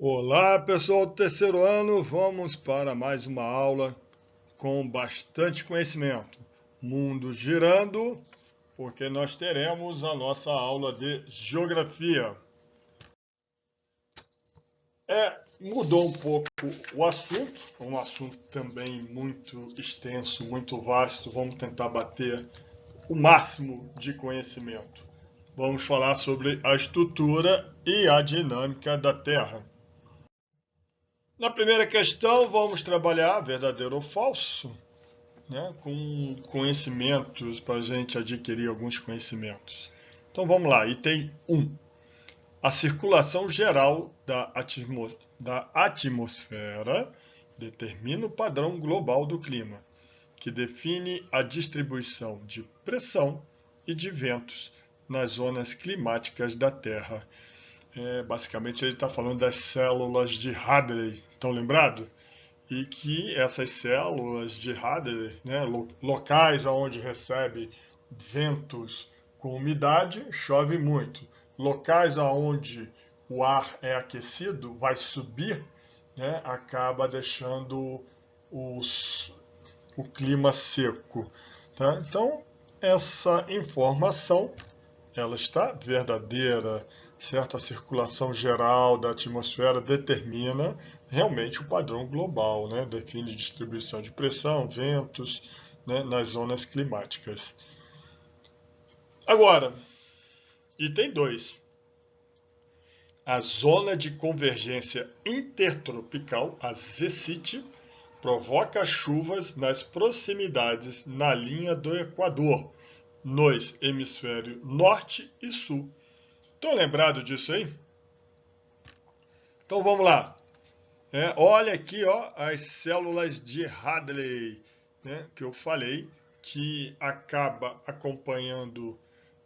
Olá, pessoal do terceiro ano, vamos para mais uma aula com bastante conhecimento. Mundo girando, porque nós teremos a nossa aula de geografia. Mudou um pouco o assunto, um assunto também muito extenso, muito vasto. Vamos tentar bater o máximo de conhecimento. Vamos falar sobre a estrutura e a dinâmica da Terra. Na primeira questão, vamos trabalhar verdadeiro ou falso, né, com conhecimentos, para a gente adquirir alguns conhecimentos. Então vamos lá, item 1. A circulação geral da atmosfera determina o padrão global do clima, que define a distribuição de pressão e de ventos nas zonas climáticas da Terra. Basicamente ele está falando das células de Hadley, estão lembrados? E que essas células de Hadley, né, locais onde recebe ventos com umidade, chove muito. Locais onde o ar é aquecido, vai subir, né, acaba deixando o clima seco. Tá? Então, essa informação ela está verdadeira, certa circulação geral da atmosfera determina realmente o padrão global, né? Define distribuição de pressão, ventos, né? Nas zonas climáticas. Agora, item 2. A zona de convergência intertropical, a ZCIT, provoca chuvas nas proximidades na linha do Equador, nos hemisférios norte e sul. Estão lembrados disso aí? Então vamos lá. Olha aqui, ó, as células de Hadley, né, que eu falei, que acaba acompanhando,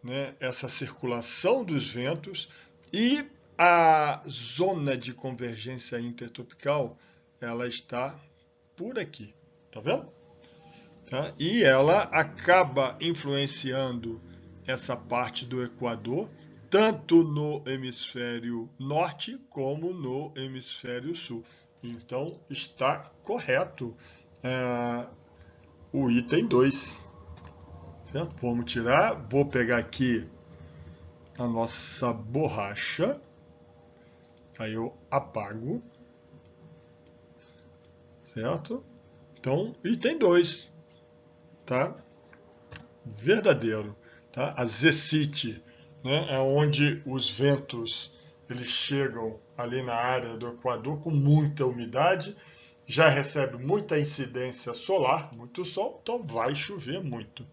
né, essa circulação dos ventos, e a zona de convergência intertropical, ela está por aqui, tá vendo? Tá? E ela acaba influenciando essa parte do Equador, tanto no hemisfério norte como no hemisfério sul. Então está correto o item 2. Certo? Vamos tirar, vou pegar aqui a nossa borracha, aí eu apago, certo? Então, item 2, tá? Verdadeiro. Tá? A ZCIT, né, é onde os ventos eles chegam ali na área do Equador com muita umidade, já recebe muita incidência solar, muito sol, então vai chover muito.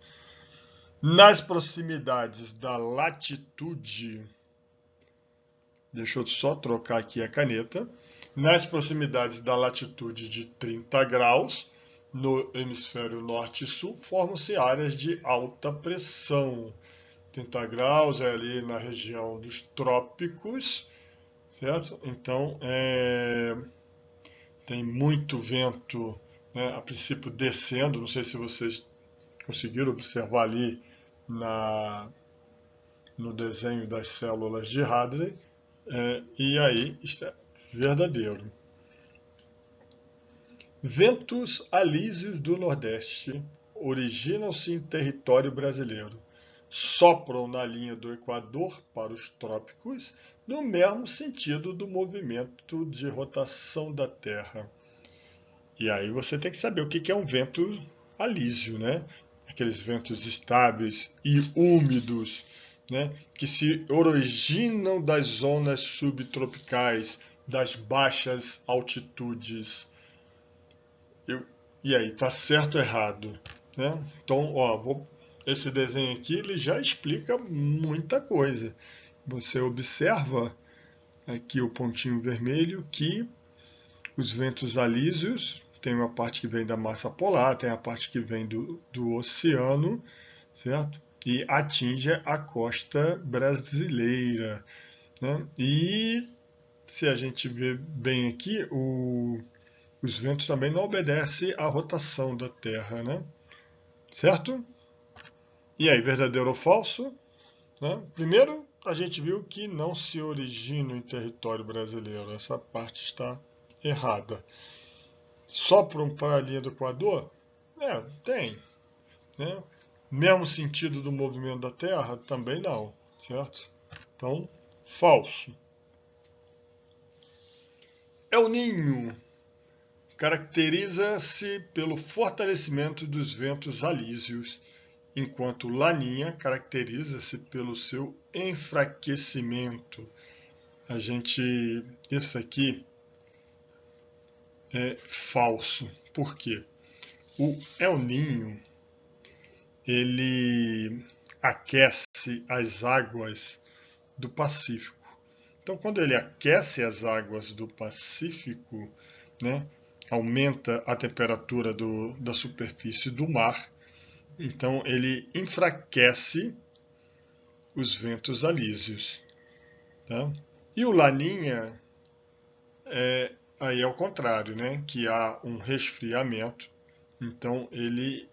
Nas proximidades da latitude, deixa eu só trocar aqui a caneta, nas proximidades da latitude de 30 graus, no hemisfério norte e sul, formam-se áreas de alta pressão. 30 graus é ali na região dos trópicos, certo? Então, tem muito vento, né, a princípio descendo, não sei se vocês conseguiram observar ali no desenho das células de Hadley, e aí isso é verdadeiro. Ventos alísios do Nordeste originam-se em território brasileiro. Sopram na linha do Equador para os trópicos, no mesmo sentido do movimento de rotação da Terra. E aí você tem que saber o que é um vento alísio, né? Aqueles ventos estáveis e úmidos, né? Que se originam das zonas subtropicais, das baixas altitudes. E aí, tá certo ou errado? Né? Então, ó, esse desenho aqui ele já explica muita coisa. Você observa aqui o pontinho vermelho que os ventos alísios tem uma parte que vem da massa polar, tem a parte que vem do oceano, certo? E atinge a costa brasileira, né? E se a gente ver bem aqui, os ventos também não obedecem à rotação da Terra, né? Certo? E aí, verdadeiro ou falso? Né? Primeiro, a gente viu que não se origina em território brasileiro. Essa parte está errada. Só para a linha do Equador? Tem. Né? Mesmo sentido do movimento da Terra? Também não, certo? Então, falso. El Niño caracteriza-se pelo fortalecimento dos ventos alísios, enquanto Laninha caracteriza-se pelo seu enfraquecimento. Isso aqui é falso. Por quê? O El Niño, ele aquece as águas do Pacífico. Então, quando ele aquece as águas do Pacífico, né, aumenta a temperatura da superfície do mar, então ele enfraquece os ventos alísios. Tá? E o Laninha, aí é o contrário, né, que há um resfriamento, então ele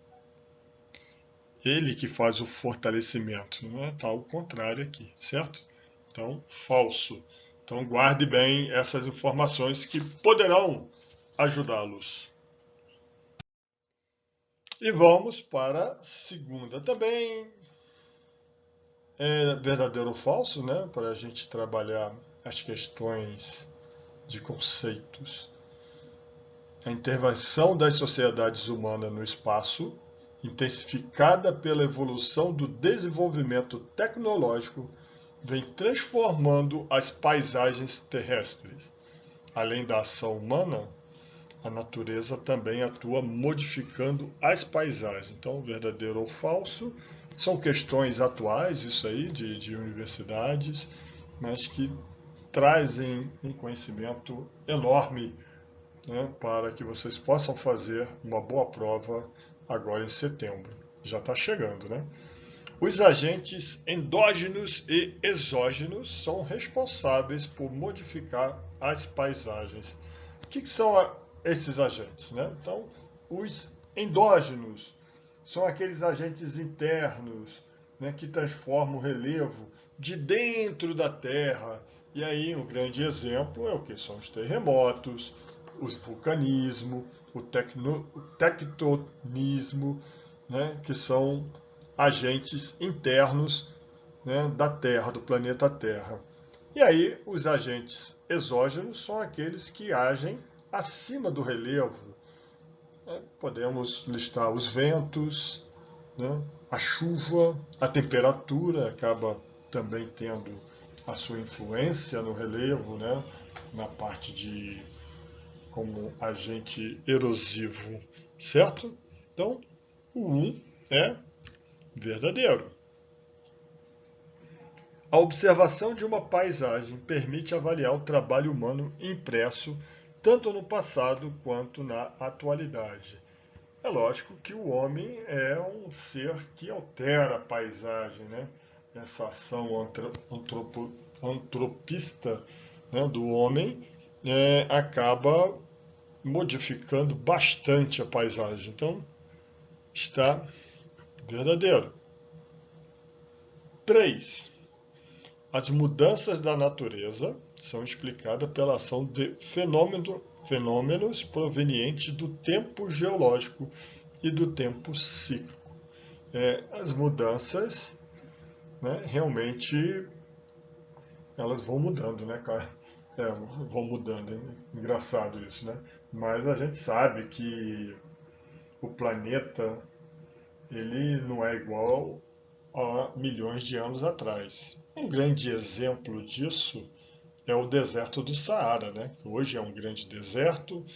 que faz o fortalecimento, não é? Tá ao contrário aqui, certo? Então, falso. Então, guarde bem essas informações que poderão ajudá-los. E vamos para a segunda também. É verdadeiro ou falso, né? Para a gente trabalhar as questões de conceitos. A intervenção das sociedades humanas no espaço, intensificada pela evolução do desenvolvimento tecnológico, vem transformando as paisagens terrestres. Além da ação humana, a natureza também atua modificando as paisagens. Então, verdadeiro ou falso, são questões atuais, isso aí, de universidades, mas que trazem um conhecimento enorme, né, para que vocês possam fazer uma boa prova agora em setembro. Já está chegando, né? Os agentes endógenos e exógenos são responsáveis por modificar as paisagens. O que são esses agentes, né? Então, os endógenos são aqueles agentes internos, né, que transformam o relevo de dentro da Terra. E aí, um grande exemplo é o que? São os terremotos, o vulcanismo, o tectonismo, né, que são agentes internos, né, da Terra, do planeta Terra. E aí, os agentes exógenos são aqueles que agem acima do relevo. Podemos listar os ventos, né, a chuva, a temperatura acaba também tendo a sua influência no relevo, né, na parte de como agente erosivo, certo? Então, o 1 é verdadeiro. A observação de uma paisagem permite avaliar o trabalho humano impresso tanto no passado quanto na atualidade. É lógico que o homem é um ser que altera a paisagem, né? Essa ação antropista, né, do homem acaba modificando bastante a paisagem. Então, está verdadeiro. 3. As mudanças da natureza são explicadas pela ação de fenômenos provenientes do tempo geológico e do tempo cíclico. As mudanças, né, realmente elas vão mudando, né, cara? Vão mudando, hein? Engraçado isso, né? Mas a gente sabe que o planeta ele não é igual a milhões de anos atrás. Um grande exemplo disso é o deserto do Saara, né? Que hoje é um grande deserto,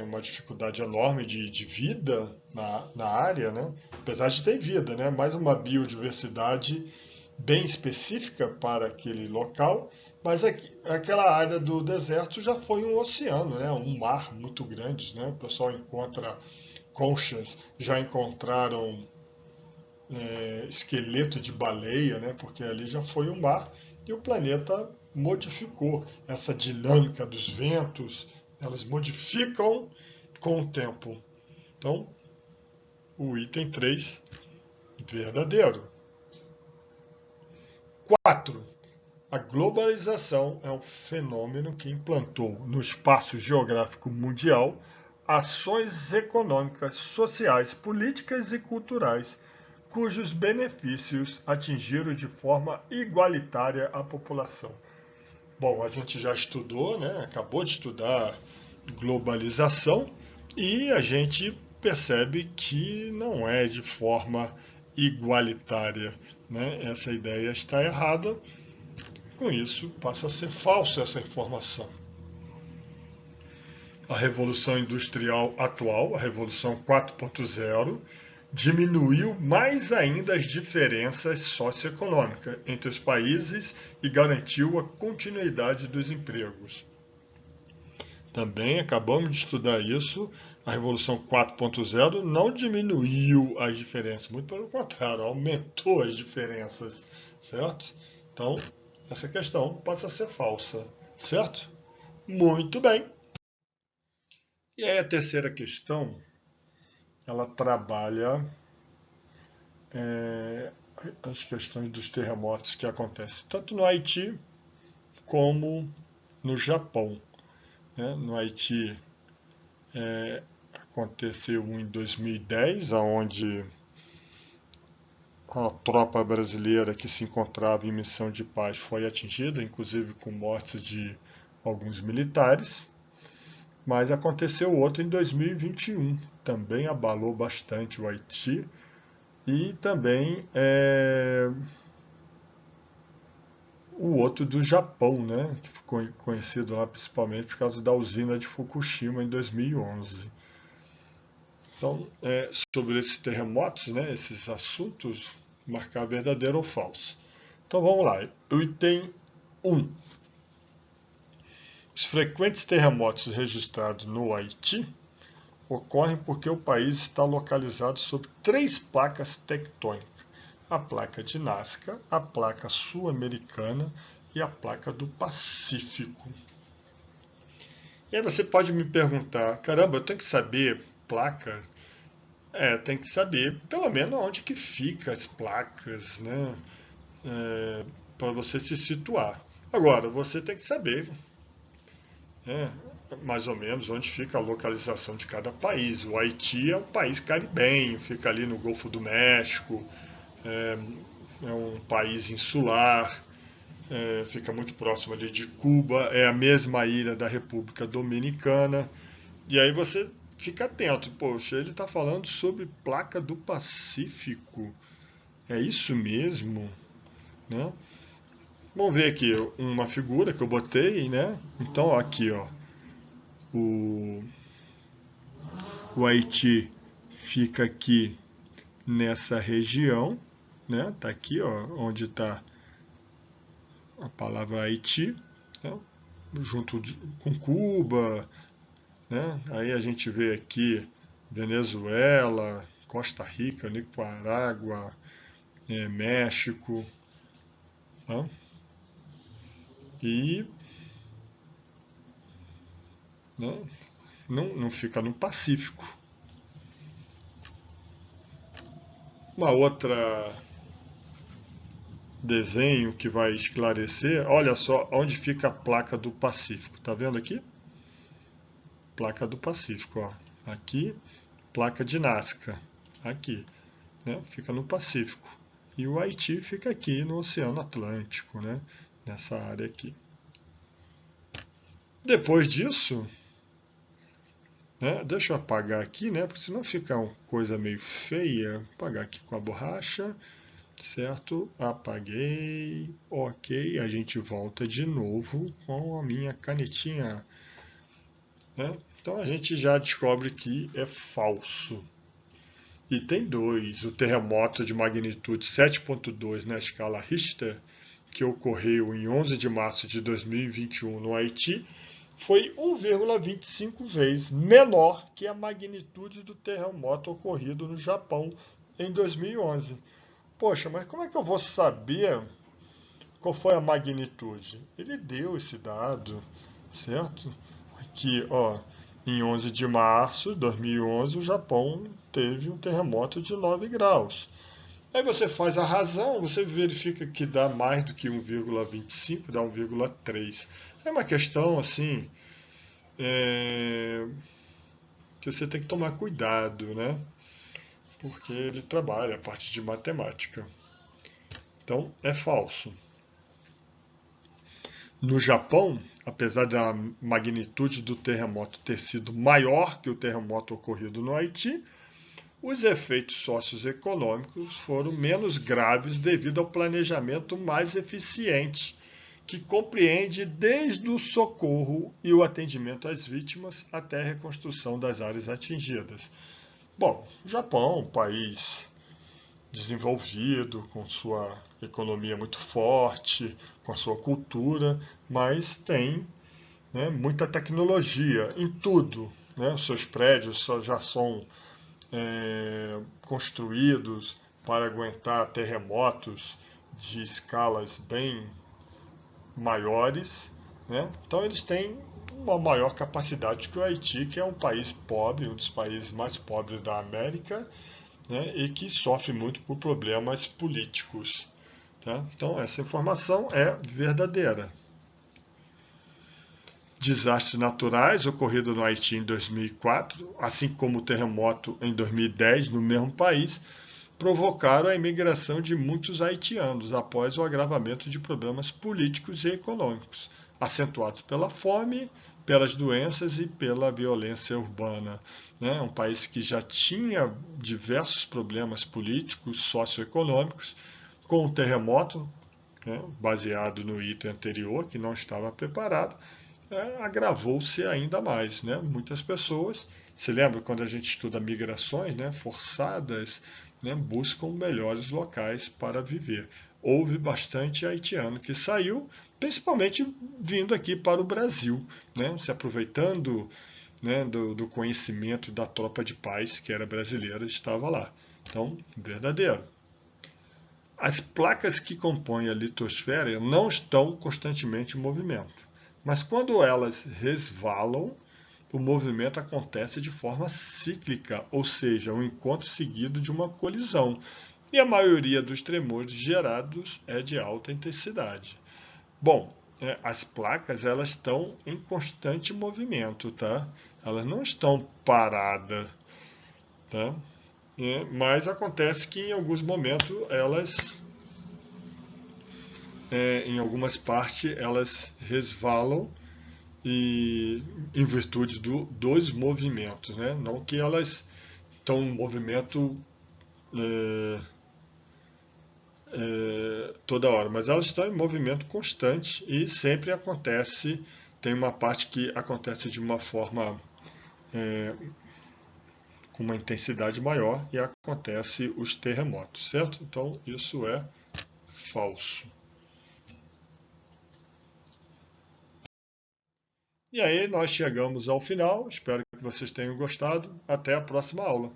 uma dificuldade enorme de vida na área, né? Apesar de ter vida, né? Mais uma biodiversidade bem específica para aquele local, mas aquela área do deserto já foi um oceano, né? Um mar muito grande, né? O pessoal encontra conchas, já encontraram esqueleto de baleia, né? Porque ali já foi um mar e o planeta modificou essa dinâmica dos ventos, elas modificam com o tempo. Então, o item 3, verdadeiro. 4. A globalização é um fenômeno que implantou no espaço geográfico mundial ações econômicas, sociais, políticas e culturais, cujos benefícios atingiram de forma igualitária a população. Bom, a gente já estudou, né? Acabou de estudar globalização e a gente percebe que não é de forma igualitária, né? Essa ideia está errada. Com isso, passa a ser falsa essa informação. A Revolução Industrial atual, a Revolução 4.0, diminuiu mais ainda as diferenças socioeconômicas entre os países e garantiu a continuidade dos empregos. Também acabamos de estudar isso, a Revolução 4.0 não diminuiu as diferenças, muito pelo contrário, aumentou as diferenças, certo? Então, essa questão passa a ser falsa, certo? Muito bem. E aí a terceira questão, ela trabalha as questões dos terremotos que acontecem tanto no Haiti como no Japão. Né? No Haiti aconteceu um em 2010, onde a tropa brasileira que se encontrava em missão de paz foi atingida, inclusive com mortes de alguns militares. Mas aconteceu outro em 2021, também abalou bastante o Haiti, e também o outro do Japão, né, que ficou conhecido lá principalmente por causa da usina de Fukushima em 2011. Então, sobre esses terremotos, né, esses assuntos, marcar verdadeiro ou falso. Então vamos lá, o item 1. Os frequentes terremotos registrados no Haiti ocorrem porque o país está localizado sobre 3 placas tectônicas: a placa de Nazca, a placa sul-americana e a placa do Pacífico. E aí você pode me perguntar, caramba, eu tenho que saber placa? Tem que saber pelo menos onde que fica as placas, né? Para você se situar. Agora, você tem que saber, né, mais ou menos onde fica a localização de cada país. O Haiti é um país caribenho, fica ali no Golfo do México, é um país insular, fica muito próximo ali de Cuba, é a mesma ilha da República Dominicana. E aí você fica atento, poxa, ele está falando sobre placa do Pacífico, é isso mesmo? Né? Vamos ver aqui uma figura que eu botei, né? Então, aqui, ó, o Haiti fica aqui nessa região, né? Tá aqui, ó, onde está a palavra Haiti, né? Junto com Cuba, né? Aí a gente vê aqui Venezuela, Costa Rica, Nicarágua, México, tá? E né, não fica no Pacífico. Uma outra desenho que vai esclarecer, olha só onde fica a placa do Pacífico, tá vendo aqui? Placa do Pacífico, ó. Aqui, placa de Nazca, aqui, né? Fica no Pacífico. E o Haiti fica aqui no Oceano Atlântico, né? Nessa área aqui. Depois disso, né? Deixa eu apagar aqui, né? Porque senão fica uma coisa meio feia. Vou apagar aqui com a borracha. Certo? Apaguei. Ok, a gente volta de novo com a minha canetinha. Né? Então a gente já descobre que é falso. Item 2. O terremoto de magnitude 7.2 na escala Richter, que ocorreu em 11 de março de 2021 no Haiti, foi 1,25 vezes menor que a magnitude do terremoto ocorrido no Japão em 2011. Poxa, mas como é que eu vou saber qual foi a magnitude? Ele deu esse dado, certo? Aqui, ó, em 11 de março de 2011, o Japão teve um terremoto de 9 graus. Aí você faz a razão, você verifica que dá mais do que 1,25, dá 1,3. É uma questão assim, que você tem que tomar cuidado, né? Porque ele trabalha a parte de matemática. Então, é falso. No Japão, apesar da magnitude do terremoto ter sido maior que o terremoto ocorrido no Haiti, os efeitos socioeconômicos foram menos graves devido ao planejamento mais eficiente, que compreende desde o socorro e o atendimento às vítimas até a reconstrução das áreas atingidas. Bom, o Japão, um país desenvolvido, com sua economia muito forte, com a sua cultura, mas tem, né, muita tecnologia em tudo. Né? Os seus prédios já são construídos para aguentar terremotos de escalas bem maiores. Né? Então eles têm uma maior capacidade que o Haiti, que é um país pobre, um dos países mais pobres da América, né, e que sofre muito por problemas políticos. Tá? Então, essa informação é verdadeira. Desastres naturais ocorridos no Haiti em 2004, assim como o terremoto em 2010 no mesmo país, provocaram a imigração de muitos haitianos após o agravamento de problemas políticos e econômicos, acentuados pela fome, pelas doenças e pela violência urbana. É um país que já tinha diversos problemas políticos, socioeconômicos, com o terremoto, né, baseado no item anterior, que não estava preparado, agravou-se ainda mais. Né? Muitas pessoas, se lembra quando a gente estuda migrações, né, forçadas, né, buscam melhores locais para viver. Houve bastante haitiano que saiu, principalmente vindo aqui para o Brasil, né, se aproveitando, né, do conhecimento da tropa de paz que era brasileira, estava lá. Então, verdadeiro. As placas que compõem a litosfera não estão constantemente em movimento, mas quando elas resvalam, o movimento acontece de forma cíclica, ou seja, um encontro seguido de uma colisão, e a maioria dos tremores gerados é de alta intensidade. Bom, as placas elas estão em constante movimento, tá? Elas não estão paradas, tá? Mas acontece que em alguns momentos elas em algumas partes elas resvalam e em virtude dos movimentos, né? Não que elas estão em movimento é, toda hora, mas elas estão em movimento constante e sempre acontece, tem uma parte que acontece de uma forma com uma intensidade maior e acontece os terremotos, certo? Então isso é falso. E aí nós chegamos ao final, espero que vocês tenham gostado. Até a próxima aula.